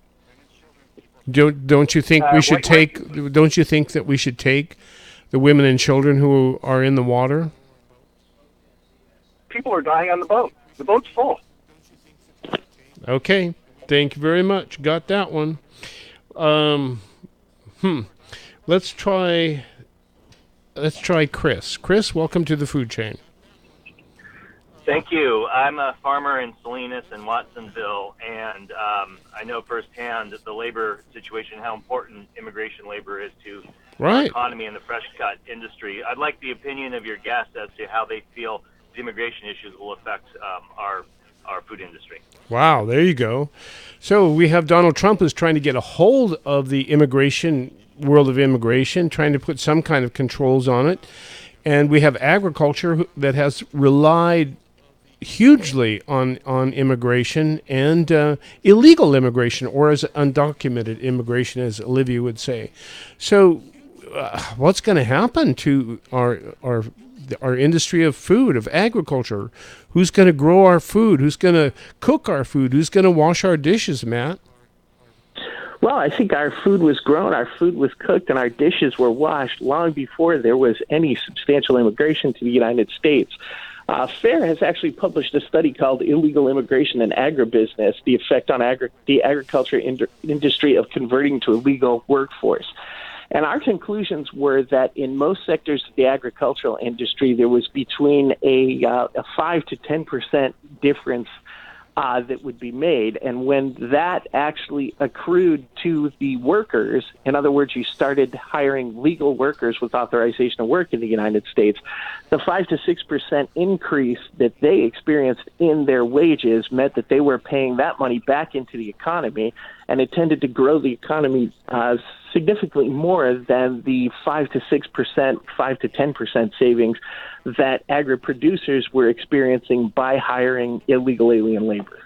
Don't you think we should take? Don't you think that we should take the women and children who are in the water? People are dying on the boat. The boat's full. Okay. Thank you very much. Got that one. Let's try Chris. Chris, welcome to the food chain. Thank you. I'm a farmer in Salinas and Watsonville, and I know firsthand that the labor situation, how important immigration labor is to our economy and the fresh cut industry. I'd like the opinion of your guests as to how they feel the immigration issues will affect our food industry. Wow, there you go. So we have Donald Trump who's trying to get a hold of the world of immigration, trying to put some kind of controls on it. And we have agriculture that has relied hugely on immigration and illegal immigration, or as undocumented immigration, as Olivia would say. So what's going to happen to our industry of food, of agriculture? Who's going to grow our food? Who's going to cook our food? Who's going to wash our dishes, Matt? Well, I think our food was grown, our food was cooked, and our dishes were washed long before there was any substantial immigration to the United States. FAIR has actually published a study called Illegal Immigration and Agribusiness, the effect on the agriculture industry of converting to a legal workforce. And our conclusions were that in most sectors of the agricultural industry, there was between a 5 to 10% difference that would be made. And when that actually accrued to the workers, in other words, you started hiring legal workers with authorization to work in the United States, the 5 to 6% increase that they experienced in their wages meant that they were paying that money back into the economy, and it tended to grow the economy significantly more than the 5 to 6%, 5 to 10% savings that agri-producers were experiencing by hiring illegal alien labor.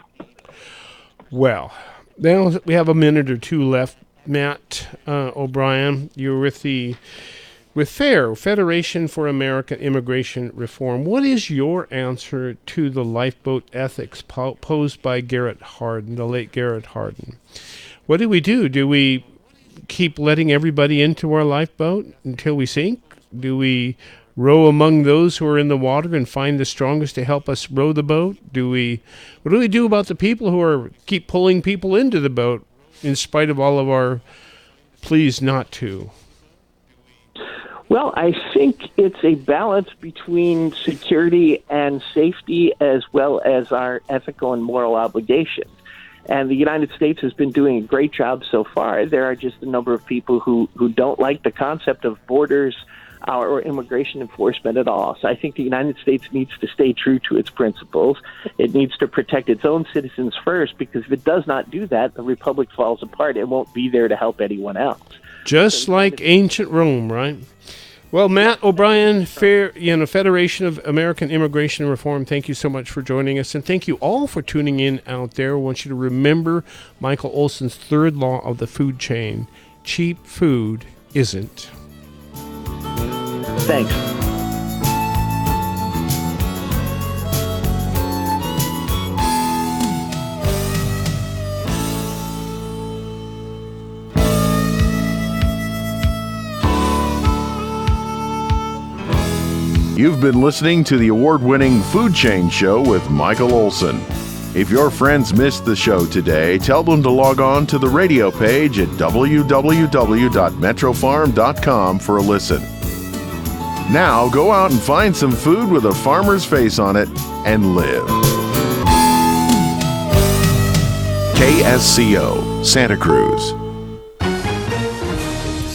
Well, now we have a minute or two left. Matt O'Brien, you're with FAIR, Federation for American Immigration Reform. What is your answer to the lifeboat ethics posed by Garrett Hardin, the late Garrett Hardin? What do? Do we keep letting everybody into our lifeboat until we sink? Do we row among those who are in the water and find the strongest to help us row the boat? What do we do about the people who keep pulling people into the boat in spite of all of our pleas not to? Well, I think it's a balance between security and safety as well as our ethical and moral obligations. And the United States has been doing a great job so far. There are just a number of people who don't like the concept of borders or immigration enforcement at all. So I think the United States needs to stay true to its principles. It needs to protect its own citizens first, because if it does not do that, the republic falls apart. It won't be there to help anyone else. Just like ancient Rome, right? Well, Matt O'Brien, Federation of American Immigration Reform, thank you so much for joining us. And thank you all for tuning in out there. I want you to remember Michael Olson's third law of the food chain. Cheap food isn't. Thanks. You've been listening to the award-winning Food Chain Show with Michael Olson. If your friends missed the show today, tell them to log on to the radio page at www.metrofarm.com for a listen. Now go out and find some food with a farmer's face on it and live. KSCO, Santa Cruz.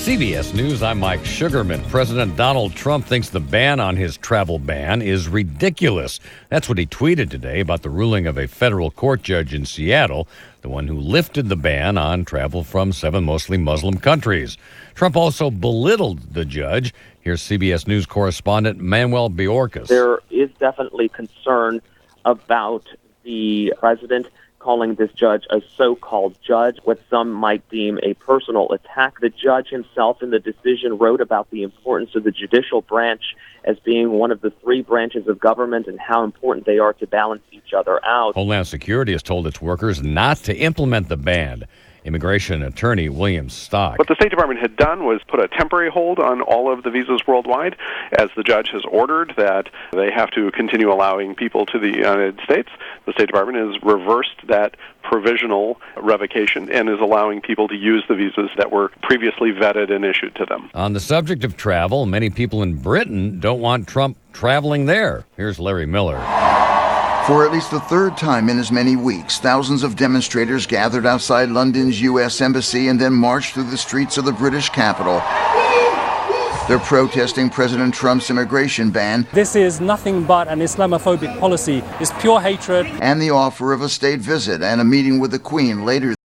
CBS News, I'm Mike Sugarman. President Donald Trump thinks the ban on his travel ban is ridiculous. That's what he tweeted today about the ruling of a federal court judge in Seattle, the one who lifted the ban on travel from 7 mostly Muslim countries. Trump also belittled the judge. Here's CBS News correspondent Manuel Bjorkas. There is definitely concern about the president calling this judge a so-called judge, what some might deem a personal attack. The judge himself in the decision wrote about the importance of the judicial branch as being one of the 3 branches of government and how important they are to balance each other out. Homeland Security has told its workers not to implement the ban. Immigration attorney William Stock. What the State Department had done was put a temporary hold on all of the visas worldwide, as the judge has ordered that they have to continue allowing people to the United States. The State Department has reversed that provisional revocation and is allowing people to use the visas that were previously vetted and issued to them. On the subject of travel, many people in Britain don't want Trump traveling there. Here's Larry Miller. For at least the 3rd time in as many weeks, thousands of demonstrators gathered outside London's U.S. Embassy and then marched through the streets of the British capital. They're protesting President Trump's immigration ban. This is nothing but an Islamophobic policy. It's pure hatred. And the offer of a state visit and a meeting with the Queen later